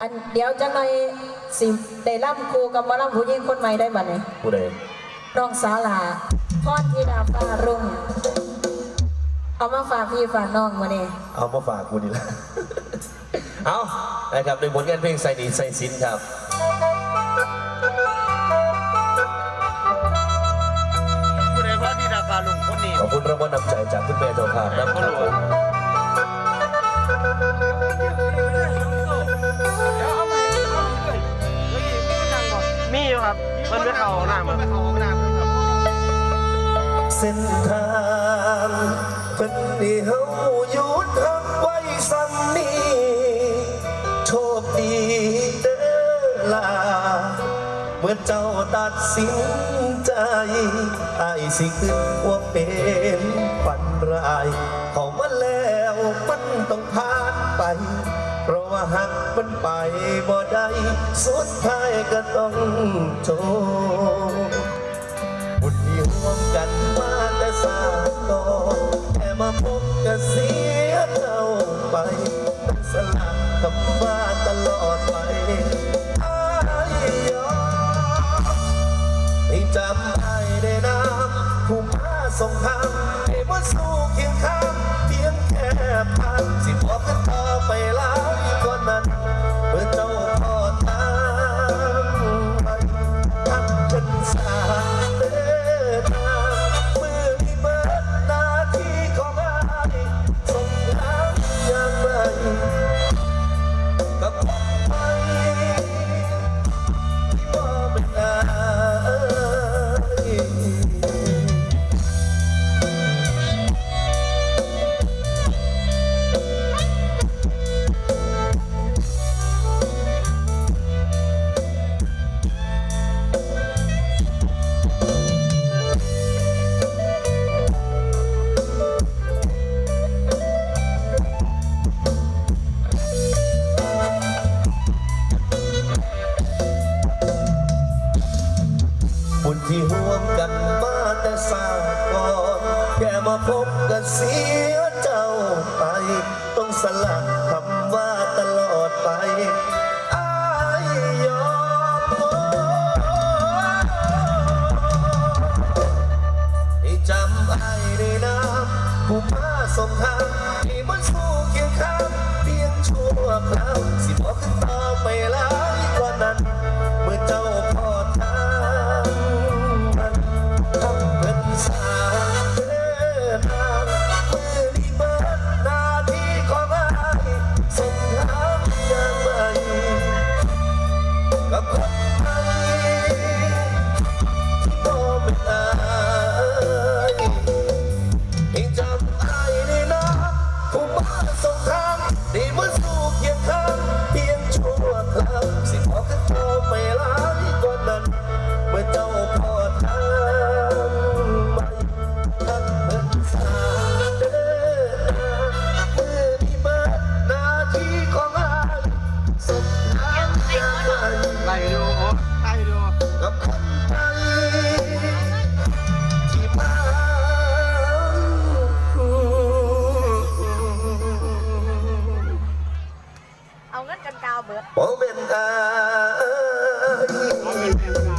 อันเดี๋ยวจังหน่อยสิได้ล่ำครูกับว่าล่ำผู้หญิงคนใหม่ได้บัดนี้ผู้ใดน้องสาลาพรธิดาฟ้ารุ่งเอามาฝากพี่ฝากน้องมาเนี่ยเอามาฝากกูนี่แหละเอานะครับในผลงานเพลงใส่ดีใส่สินครับผู้ใดพรธิดาฟ้ารุ่งคนนี้ขอบคุณรางวัลนำใจจากคุณแม่เจ้าภาพนะครับมีอยู่ครับมันไปเข้าห้องน้ำเส้นทางเป็นที่เฮาอยู่ทางไว้ซ้ำนี้โชคดีเด้อล่ะเมื่อเจ้าตัดสินใจไอ้สิขึ้นว่าเป็นฝันร้ายของมันแล้วมันต้องผ่านไปเพราะว่าหักมันไปบ่ได้สุดท้ายก็ต้องจบบุญที่ร่วมกันมาแต่สากก่อนแค่มาพบก็เสียเจ้าไปสลับคำว่าตลอดไปอ้ายยอมให้จำไอ้ได้น้ำผู้มาส่งทางให้มาสู้เคียงข้างเพียงแค่ผ่านสิบอกกันต่อไปแล้วก่อนนั้นเมื่อเจ้าพอทางไปทักเป็นสาเดินทางมือที่เบิดหน้าที่ของอ้ายส่งทางอย่างไรกับคนไปที่บ่เป็นอ้ายบุญที่ร่วมกันมาแต่สากก่อนแค่มาพบก็เสียเจ้าไปต้องสละคำว่าตลอดไปอ้ายยอมให้จำไอ้ได้น้ำผู้มาส่งทางให้มันสู้เคียงข้างเพียงชั่วคราวสิบอกขึ้นต่อไปหลายกว่านั้นเมื่อเจ้าพอทางทำเป็นสาเดินทางมือนี้เบิดหน้าที่ของอ้ายส่งทางอย่างไรกับคนไทยที่บ่เป็นอ้ายให้จำอ้ายได้นะผู้มาส่งทางได้มาสู้เคียงข้างเพียงชั่วคราวสิบอกกันต่อไปหลายกว่านั้นเมื่อเจ้าพอทางไปทักเป็นสาเดินทางมือนี้เบิดหน้าที่ของอ้ายส่งทางอย่างไร ไล่ดูไล่ดู กับคนไทยที่มาเอาเงินกันกาวเบิดบ่เป็นอ้าย